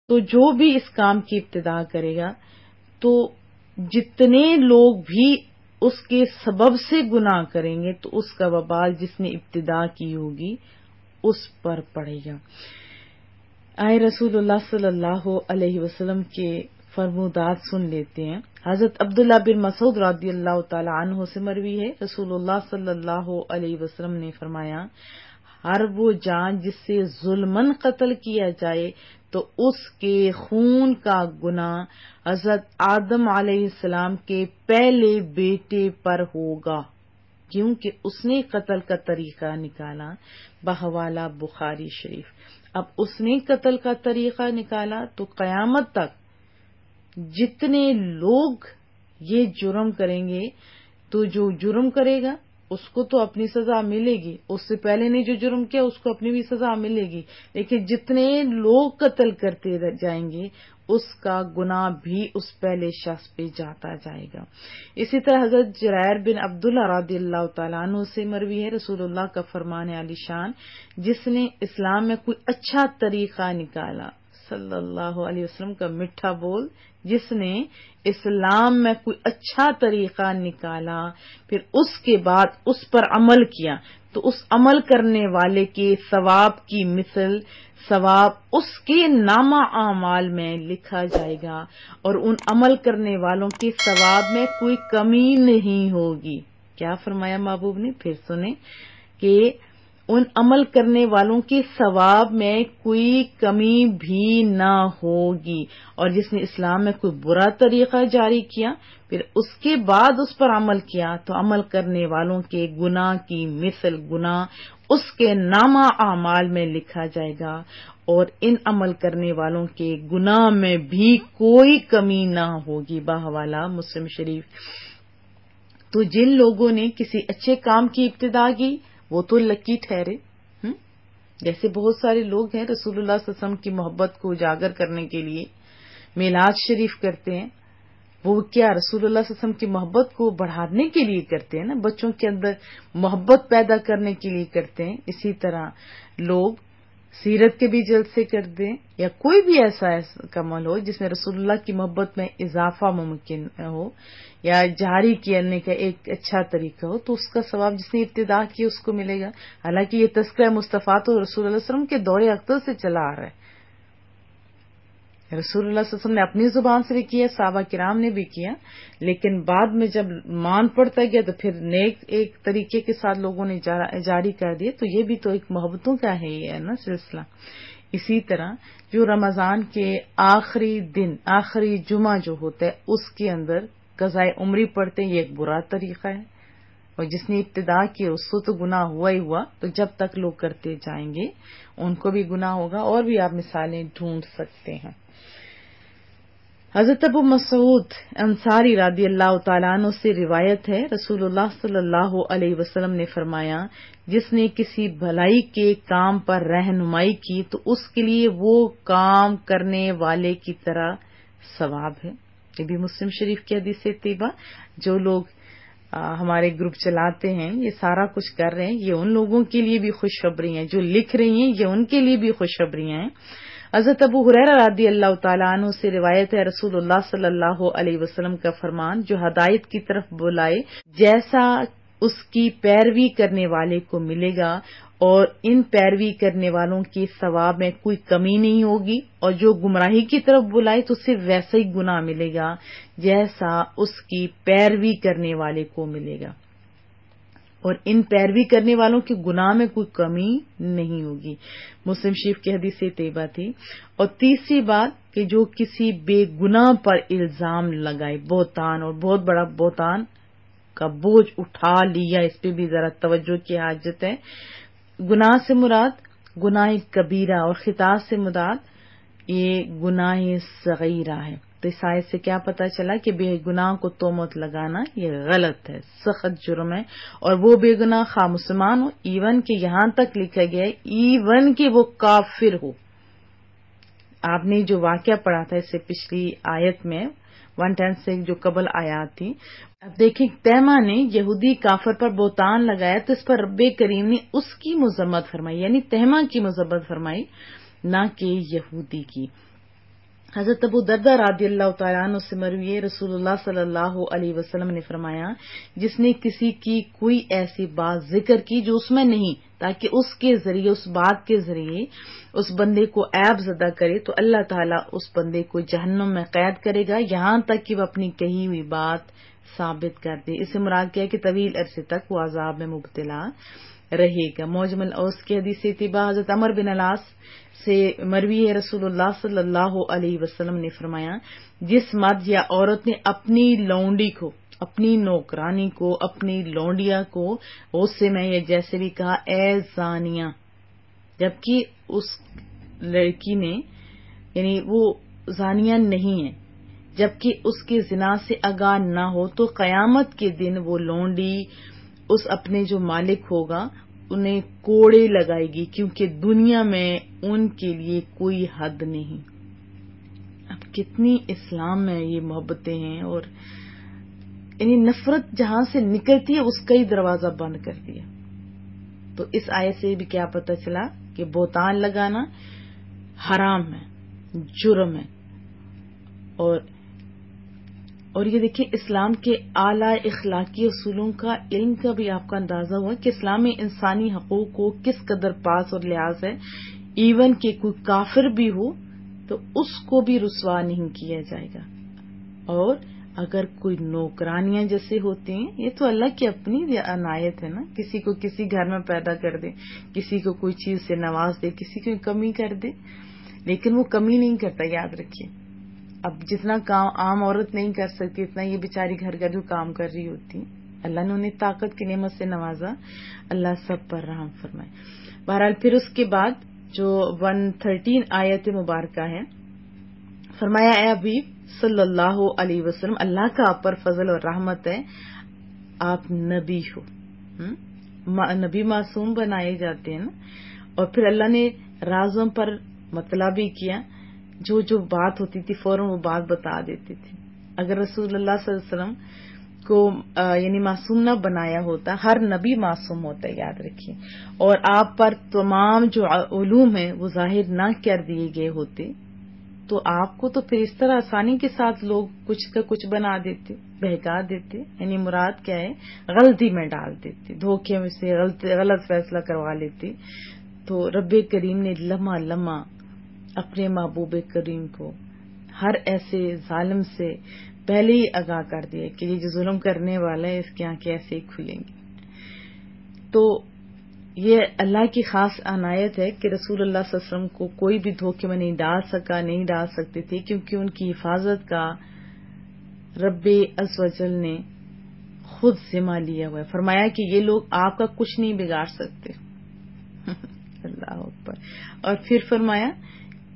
تو جو بھی اس کام کی ابتدا کرے گا تو جتنے لوگ بھی اس کے سبب سے گناہ کریں گے تو اس کا وبال جس نے ابتدا کی ہوگی اس پر پڑے گا۔ آئے رسول اللہ صلی اللہ علیہ وسلم کے فرمودات سن لیتے ہیں۔ حضرت عبداللہ بن مسعود رضی اللہ تعالی عنہ سے مروی ہے، رسول اللہ صلی اللہ علیہ وسلم نے فرمایا، ہر وہ جان جس سے ظلمن قتل کیا جائے تو اس کے خون کا گناہ حضرت آدم علیہ السلام کے پہلے بیٹے پر ہوگا، کیونکہ اس نے قتل کا طریقہ نکالا، بحوالہ بخاری شریف۔ اب اس نے قتل کا طریقہ نکالا تو قیامت تک جتنے لوگ یہ جرم کریں گے تو جو جرم کرے گا اس کو تو اپنی سزا ملے گی، اس سے پہلے نے جو جرم کیا اس کو اپنی بھی سزا ملے گی، لیکن جتنے لوگ قتل کرتے جائیں گے اس کا گناہ بھی اس پہلے شخص پہ جاتا جائے گا۔ اسی طرح حضرت جریر بن عبداللہ رضی اللہ تعالیٰ عنہ سے مروی ہے، رسول اللہ کا فرمان عالی شان، جس نے اسلام میں کوئی اچھا طریقہ نکالا، صلی اللہ علیہ وسلم کا میٹھا بول، جس نے اسلام میں کوئی اچھا طریقہ نکالا پھر اس کے بعد اس پر عمل کیا تو اس عمل کرنے والے کے ثواب کی مثل ثواب اس کے نامہ اعمال میں لکھا جائے گا، اور ان عمل کرنے والوں کے ثواب میں کوئی کمی نہیں ہوگی۔ کیا فرمایا محبوب نے؟ پھر سنیں کہ ان عمل کرنے والوں کے ثواب میں کوئی کمی بھی نہ ہوگی، اور جس نے اسلام میں کوئی برا طریقہ جاری کیا پھر اس کے بعد اس پر عمل کیا تو عمل کرنے والوں کے گناہ کی مثل گناہ اس کے نامہ اعمال میں لکھا جائے گا، اور ان عمل کرنے والوں کے گناہ میں بھی کوئی کمی نہ ہوگی، بحوالہ مسلم شریف۔ تو جن لوگوں نے کسی اچھے کام کی ابتدا کی وہ تو لکی ٹھہرے، جیسے بہت سارے لوگ ہیں رسول اللہ صلی اللہ علیہ وسلم کی محبت کو اجاگر کرنے کے لیے میلاد شریف کرتے ہیں، وہ کیا رسول اللہ صلی اللہ علیہ وسلم کی محبت کو بڑھانے کے لیے کرتے ہیں نا، بچوں کے اندر محبت پیدا کرنے کے لیے کرتے ہیں۔ اسی طرح لوگ سیرت کے بھی جلسے کر دیں یا کوئی بھی ایسا عمل ہو جس میں رسول اللہ کی محبت میں اضافہ ممکن ہو یا جاری کرنے کا ایک اچھا طریقہ ہو تو اس کا ثواب جس نے ابتدا کی اس کو ملے گا۔ حالانکہ یہ تذکرہ مصطفیٰ تو رسول اللہ صلی اللہ علیہ وسلم کے دور اختر سے چلا آ رہا ہے، رسول اللہ صلی اللہ علیہ وسلم نے اپنی زبان سے بھی کیا، صحابہ کرام نے بھی کیا، لیکن بعد میں جب مان پڑتا گیا تو پھر نیک ایک طریقے کے ساتھ لوگوں نے جاری کر دیا، تو یہ بھی تو ایک محبتوں کا ہے یہ ہے نا سلسلہ۔ اسی طرح جو رمضان کے آخری دن آخری جمعہ جو ہوتا ہے اس کے اندر قضائے عمری پڑھتے ہیں، یہ ایک برا طریقہ ہے، اور جس نے ابتدا کی اس کو تو گناہ ہوا ہی ہوا، تو جب تک لوگ کرتے جائیں گے ان کو بھی گناہ ہوگا۔ اور بھی آپ مثالیں ڈھونڈ سکتے ہیں۔ حضرت ابو مسعود انصاری رضی اللہ تعالیٰ عنہ سے روایت ہے، رسول اللہ صلی اللہ علیہ وسلم نے فرمایا، جس نے کسی بھلائی کے کام پر رہنمائی کی تو اس کے لیے وہ کام کرنے والے کی طرح ثواب ہے۔ یہ بھی مسلم شریف کی حدیث طیبہ۔ جو لوگ ہمارے گروپ چلاتے ہیں، یہ سارا کچھ کر رہے ہیں، یہ ان لوگوں کے لیے بھی خوشخبری ہیں، جو لکھ رہی ہیں یہ ان کے لیے بھی خوشخبریاں ہیں۔ حضرت ابو ہریرہ رضی اللہ تعالیٰ عنہ سے روایت ہے، رسول اللہ صلی اللہ علیہ وسلم کا فرمان، جو ہدایت کی طرف بلائے جیسا اس کی پیروی کرنے والے کو ملے گا، اور ان پیروی کرنے والوں کے ثواب میں کوئی کمی نہیں ہوگی، اور جو گمراہی کی طرف بلائے تو صرف ویسا ہی گناہ ملے گا جیسا اس کی پیروی کرنے والے کو ملے گا، اور ان پیروی کرنے والوں کے گناہ میں کوئی کمی نہیں ہوگی۔ مسلم شریف کی حدیث طیبہ تھی۔ اور تیسری بات کہ جو کسی بے گناہ پر الزام لگائے، بہتان، اور بہت بڑا بہتان کا بوجھ اٹھا لیا، اس پہ بھی ذرا توجہ کی حاجت ہے۔ گناہ سے مراد گناہ کبیرہ اور خطا سے مراد یہ گناہ صغیرہ ہے۔ تو اس آیت سے کیا پتا چلا کہ بے گناہ کو تہمت لگانا یہ غلط ہے، سخت جرم ہے، اور وہ بے گناہ خواہ مسلمان ہو، ایون کہ یہاں تک لکھا گیا ہے ایون کہ وہ کافر ہو۔ آپ نے جو واقعہ پڑھا تھا اس سے پچھلی آیت میں 110 سے جو قبل آیات تھی، اب دیکھیں تیمہ نے یہودی کافر پر بہتان لگایا تو اس پر رب کریم نے اس کی مذمت فرمائی، یعنی تیمہ کی مذمت فرمائی، نہ کہ یہودی کی۔ حضرت ابو دردہ رضی اللہ تعالیٰ عنہ سے مروی ہے، رسول اللہ صلی اللہ علیہ وسلم نے فرمایا، جس نے کسی کی کوئی ایسی بات ذکر کی جو اس میں نہیں، تاکہ اس کے ذریعے، اس بات کے ذریعے اس بندے کو عیب زدہ کرے، تو اللہ تعالیٰ اس بندے کو جہنم میں قید کرے گا یہاں تک کہ وہ اپنی کہی ہوئی بات ثابت کر دے۔ اس سے مراد کیا ہے کہ طویل عرصے تک وہ عذاب میں مبتلا رہے گا۔ معجم الاوسط کی حدیث اتباع حضرت عمر بن العاص سے مروی ہے، رسول اللہ صلی اللہ علیہ وسلم نے فرمایا، جس مرد یا عورت نے اپنی لونڈی کو، اپنی نوکرانی کو، اپنی لونڈیا کو غصے میں یا جیسے بھی کہا اے زانیہ، جبکہ اس لڑکی نے، یعنی وہ زانیہ نہیں ہے، جبکہ اس کے زنا سے آگاہ نہ ہو، تو قیامت کے دن وہ لونڈی اس اپنے جو مالک ہوگا انہیں کوڑے لگائے گی، کیونکہ دنیا میں ان کے لیے کوئی حد نہیں۔ اب کتنی اسلام میں یہ محبتیں ہیں، اور یعنی نفرت جہاں سے نکلتی ہے اس کا ہی دروازہ بند کر دیا۔ تو اس آیت سے بھی کیا پتہ چلا کہ بہتان لگانا حرام ہے، جرم ہے، اور یہ دیکھیں اسلام کے اعلی اخلاقی اصولوں کا علم کا بھی آپ کا اندازہ ہوا کہ اسلام میں انسانی حقوق کو کس قدر پاس اور لحاظ ہے، ایون کہ کوئی کافر بھی ہو تو اس کو بھی رسوا نہیں کیا جائے گا۔ اور اگر کوئی نوکرانیاں جیسے ہوتے ہیں، یہ تو اللہ کی اپنی عنایت ہے نا، کسی کو کسی گھر میں پیدا کر دے، کسی کو کوئی چیز سے نواز دے، کسی کو کمی کر دے، لیکن وہ کمی نہیں کرتا، یاد رکھیے۔ اب جتنا کام عام عورت نہیں کر سکتی اتنا یہ بیچاری گھر گھر جو کام کر رہی ہوتی، اللہ نے انہیں طاقت کی نعمت سے نوازا، اللہ سب پر رحم فرمائے۔ بہرحال پھر اس کے بعد جو 113 آیت مبارکہ ہے، فرمایا اے حبیب صلی اللہ علیہ وسلم، اللہ کا آپ پر فضل اور رحمت ہے، آپ نبی ہو، نبی معصوم بنائے جاتے ہیں نا، اور پھر اللہ نے رازوں پر مطلع بھی کیا، جو جو بات ہوتی تھی فوراً وہ بات بتا دیتے تھے۔ اگر رسول اللہ صلی اللہ علیہ وسلم کو یعنی معصوم نہ بنایا ہوتا، ہر نبی معصوم ہوتا ہے، یاد رکھیے، اور آپ پر تمام جو علوم ہیں وہ ظاہر نہ کر دیے گئے ہوتے، تو آپ کو تو پھر اس طرح آسانی کے ساتھ لوگ کچھ کا کچھ بنا دیتے، بہکا دیتے، یعنی مراد کیا ہے، غلطی میں ڈال دیتے، دھوکے میں سے غلط فیصلہ کروا لیتے۔ تو رب کریم نے لمحہ لمحہ اپنے محبوب کریم کو ہر ایسے ظالم سے پہلے ہی آگاہ کر دیا کہ یہ جو ظلم کرنے والا ہے اس کی آنکھیں ایسے ہی کھلیں گی۔ تو یہ اللہ کی خاص عنایت ہے کہ رسول اللہ صلی اللہ علیہ وسلم کو کوئی بھی دھوکے میں نہیں ڈال سکا، نہیں ڈال سکتے تھے، کیونکہ ان کی حفاظت کا رب عز و جل نے خود ذمہ لیا ہوا ہے۔ فرمایا کہ یہ لوگ آپ کا کچھ نہیں بگاڑ سکتے، اللہ اکبر۔ اور پھر فرمایا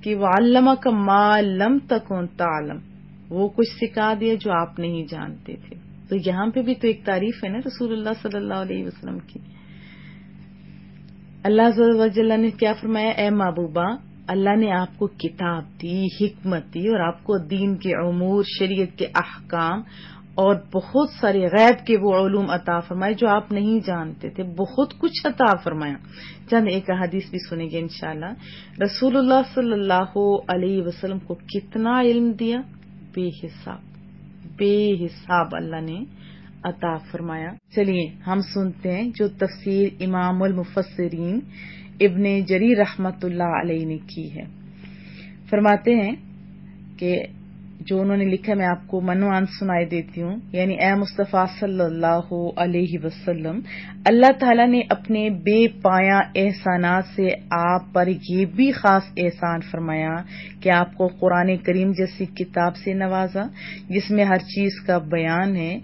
کہ وَعَلَّمَكَ مَا لَمْ تَكُنْ تَعْلَمْ، وہ کچھ سکھا دیا جو آپ نہیں جانتے تھے۔ تو یہاں پہ بھی تو ایک تعریف ہے نا رسول اللہ صلی اللہ علیہ وسلم کی۔ اللہ عز و جل نے کیا فرمایا، اے محبوبہ، اللہ نے آپ کو کتاب دی، حکمت دی، اور آپ کو دین کے امور، شریعت کے احکام اور بہت سارے غیب کے وہ علوم عطا فرمائے جو آپ نہیں جانتے تھے، بہت کچھ عطا فرمایا۔ چند ایک حدیث بھی سنیں گے انشاءاللہ۔ رسول اللہ صلی اللہ علیہ وسلم کو کتنا علم دیا، بے حساب اللہ نے عطا فرمایا۔ چلیے ہم سنتے ہیں جو تفسیر امام المفسرین ابن جریر رحمت اللہ علیہ نے کی ہے۔ فرماتے ہیں کہ جو انہوں نے لکھا میں آپ کو منوان سنائی دیتی ہوں، یعنی اے مصطفیٰ صلی اللہ علیہ وسلم، اللہ تعالیٰ نے اپنے بے پایا احسانات سے آپ پر یہ بھی خاص احسان فرمایا کہ آپ کو قرآن کریم جیسی کتاب سے نوازا جس میں ہر چیز کا بیان ہے،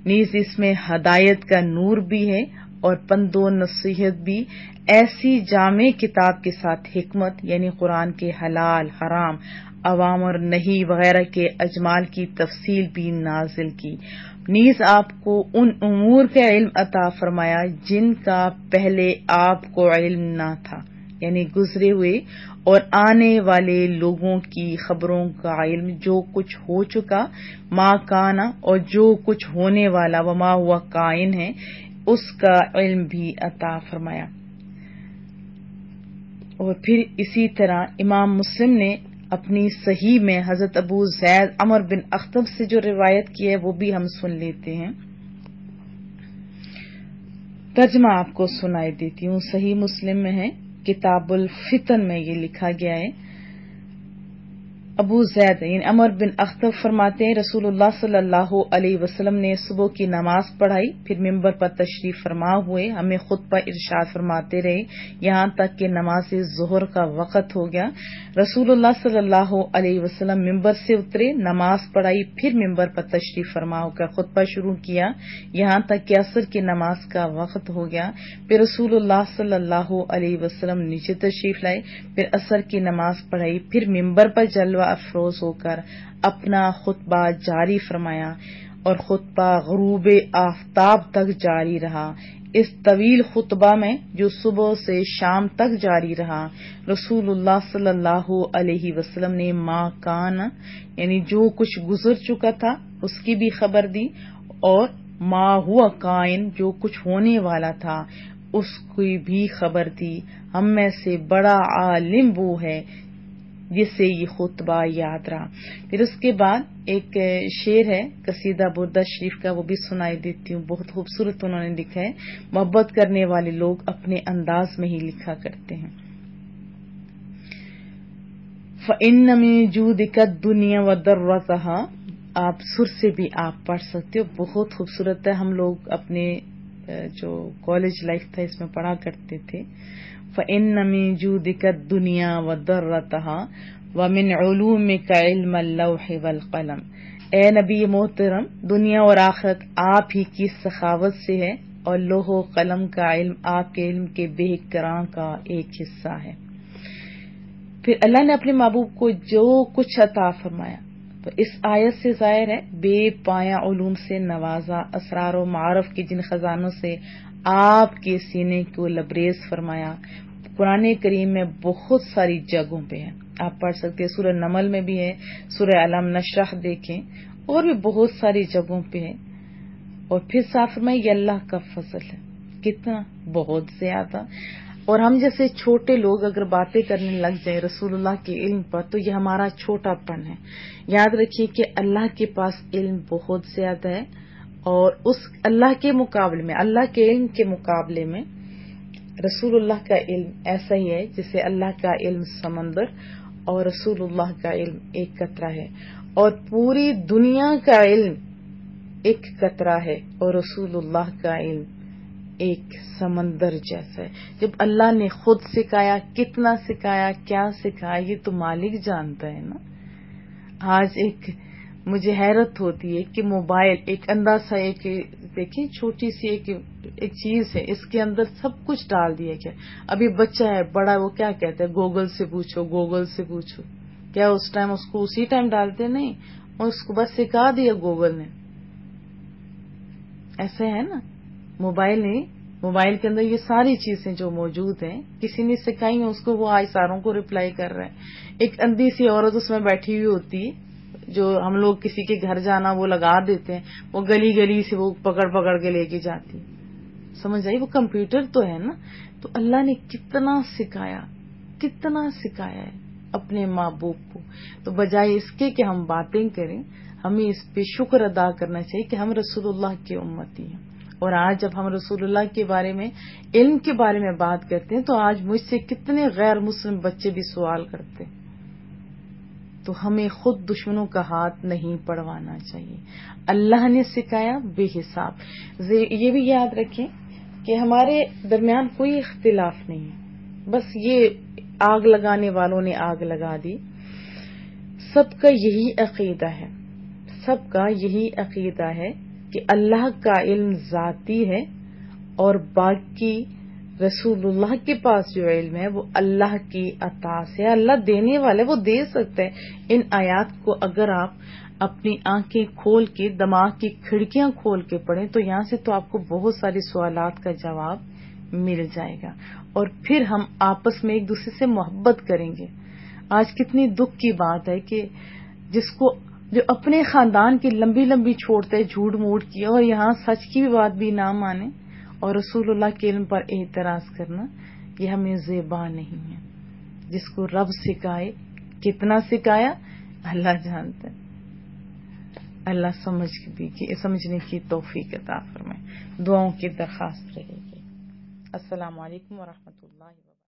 نیز اس میں ہدایت کا نور بھی ہے اور پند و نصیحت بھی، ایسی جامع کتاب کے ساتھ حکمت یعنی قرآن کے حلال حرام، اوامر نہیں وغیرہ کے اجمال کی تفصیل بھی نازل کی، نیز آپ کو ان امور کا علم عطا فرمایا جن کا پہلے آپ کو علم نہ تھا، یعنی گزرے ہوئے اور آنے والے لوگوں کی خبروں کا علم، جو کچھ ہو چکا، ما کانا، اور جو کچھ ہونے والا، وما ہوا کائن ہے، اس کا علم بھی عطا فرمایا۔ اور پھر اسی طرح امام مسلم نے اپنی صحیح میں حضرت ابو زید عمر بن اخطب سے جو روایت کی ہے وہ بھی ہم سن لیتے ہیں. ترجمہ آپ کو سنائی دیتی ہوں. صحیح مسلم میں ہے، کتاب الفتن میں یہ لکھا گیا ہے. ابو زید یعنی عمر بن اخطب فرماتے ہیں رسول اللہ صلی اللہ علیہ وسلم نے صبح کی نماز پڑھائی، پھر ممبر پر تشریف فرما ہوئے ہمیں خطبہ ارشاد فرماتے رہے یہاں تک کہ نماز ظہر کا وقت ہو گیا. رسول اللہ صلی اللہ علیہ وسلم ممبر سے اترے، نماز پڑھائی، پھر ممبر پر تشریف فرما ہو کر خطبہ شروع کیا یہاں تک کہ عصر کی نماز کا وقت ہو گیا. پھر رسول اللہ صلی اللہ علیہ وسلم نیچے تشریف لائے، پھر عصر کی نماز پڑھائی، پھر ممبر پر جلوہ افروز ہو کر اپنا خطبہ جاری فرمایا اور خطبہ غروب آفتاب تک جاری رہا. اس طویل خطبہ میں جو صبح سے شام تک جاری رہا رسول اللہ صلی اللہ علیہ وسلم نے ما کان یعنی جو کچھ گزر چکا تھا اس کی بھی خبر دی، اور ما ہوا کائن جو کچھ ہونے والا تھا اس کی بھی خبر دی. ہم میں سے بڑا عالم وہ ہے جس سے یہ خطبہ یاد رہا. پھر اس کے بعد ایک شعر ہے قصیدہ بردہ شریف کا، وہ بھی سنائی دیتی ہوں. بہت خوبصورت انہوں نے لکھا ہے. محبت کرنے والے لوگ اپنے انداز میں ہی لکھا کرتے ہیں. فَإِنَّ مِن جُودِكَ الدُّنْيَا وَضَرَّتَهَا، آپ سر سے بھی آپ پڑھ سکتے ہو، بہت خوبصورت ہے. ہم لوگ اپنے جو کالج لائف تھا اس میں پڑھا کرتے تھے. فَإِنَّ مِن جُودِكَ الدُّنْيَا وَضَرَّتَهَا وَمِنْ عُلُومِكَ عِلْمَ اللَّوْحِ وَالْقَلَمِ. اے نبی محترم، دنیا اور آخرت آپ ہی کی سخاوت سے ہے اور لوح و قلم کا علم آپ کے علم کے بے کراں کا ایک حصہ ہے. پھر اللہ نے اپنے محبوب کو جو کچھ عطا فرمایا تو اس آیت سے ظاہر ہے بے پایا علوم سے نوازا، اسرار و معارف کے جن خزانوں سے آپ کے سینے کو لبریز فرمایا. قرآن کریم میں بہت ساری جگہوں پہ ہے، آپ پڑھ سکتے ہیں. سورہ نمل میں بھی ہے، سورہ علم نشرح دیکھیں، اور بھی بہت ساری جگہوں پہ ہے. اور پھر صاف فرمائے یہ اللہ کا فضل ہے. کتنا؟ بہت زیادہ. اور ہم جیسے چھوٹے لوگ اگر باتیں کرنے لگ جائیں رسول اللہ کے علم پر تو یہ ہمارا چھوٹا پن ہے. یاد رکھیے کہ اللہ کے پاس علم بہت زیادہ ہے، اور اس اللہ کے مقابلے میں، اللہ کے علم کے مقابلے میں رسول اللہ کا علم ایسا ہی ہے جیسے اللہ کا علم سمندر اور رسول اللہ کا علم ایک قطرہ ہے. اور پوری دنیا کا علم ایک قطرہ ہے اور رسول اللہ کا علم ایک سمندر جیسا ہے. جب اللہ نے خود سکھایا، کتنا سکھایا، کیا سکھایا، یہ تو مالک جانتا ہے نا. آج ایک مجھے حیرت ہوتی ہے کہ موبائل ایک اندازہ ایک دیکھیں چھوٹی سی ایک چیز ہے، اس کے اندر سب کچھ ڈال دیا گیا. ابھی بچہ ہے بڑا، وہ کیا کہتا ہے گوگل سے پوچھو، گوگل سے پوچھو. کیا اس ٹائم اس کو اسی ٹائم ڈالتے نہیں، اور اس کو بس سکھا دیا گوگل نے. ایسا ہے نا. موبائل نہیں، موبائل کے اندر یہ ساری چیزیں جو موجود ہیں کسی نے سکھائی ہیں، اس کو وہ اشاروں کو ریپلائی کر رہے ہیں. ایک اندھی سی عورت اس میں بیٹھی ہوئی ہوتی ہے، جو ہم لوگ کسی کے گھر جانا وہ لگا دیتے ہیں، وہ گلی گلی سے وہ پکڑ کے لے کے جاتی. سمجھ آئی؟ وہ کمپیوٹر تو ہے نا. تو اللہ نے کتنا سکھایا ہے اپنے محبوب کو. تو بجائے اس کے کہ ہم باتیں کریں، ہمیں اس پہ شکر ادا کرنا چاہیے کہ ہم رسول اللہ کے امتی ہیں. اور آج جب ہم رسول اللہ کے بارے میں، علم کے بارے میں بات کرتے ہیں تو آج مجھ سے کتنے غیر مسلم بچے بھی سوال کرتے ہیں. تو ہمیں خود دشمنوں کا ہاتھ نہیں پڑوانا چاہیے. اللہ نے سکھایا بے حساب. یہ بھی یاد رکھیں کہ ہمارے درمیان کوئی اختلاف نہیں ہے، بس یہ آگ لگانے والوں نے آگ لگا دی. سب کا یہی عقیدہ ہے کہ اللہ کا علم ذاتی ہے، اور باقی رسول اللہ کے پاس جو علم ہے وہ اللہ کی عطا سے، اللہ دینے والے، وہ دے سکتے ہیں. ان آیات کو اگر آپ اپنی آنکھیں کھول کے، دماغ کی کھڑکیاں کھول کے پڑھیں تو یہاں سے تو آپ کو بہت سارے سوالات کا جواب مل جائے گا. اور پھر ہم آپس میں ایک دوسرے سے محبت کریں گے. آج کتنی دکھ کی بات ہے کہ جو اپنے خاندان کی لمبی چھوڑتے جھوٹ موٹ کیا اور یہاں سچ کی بھی بات بھی نہ مانے اور رسول اللہ کے علم پر اعتراض کرنا، یہ ہمیں زیبا نہیں ہے. جس کو رب سکھائے کتنا سکھایا اللہ جانتے ہیں. اللہ سمجھنے کی توفیق عطا فرمائے. دعاؤں کی درخواست رہے گی. السلام علیکم ورحمۃ اللہ وبرکاتہ.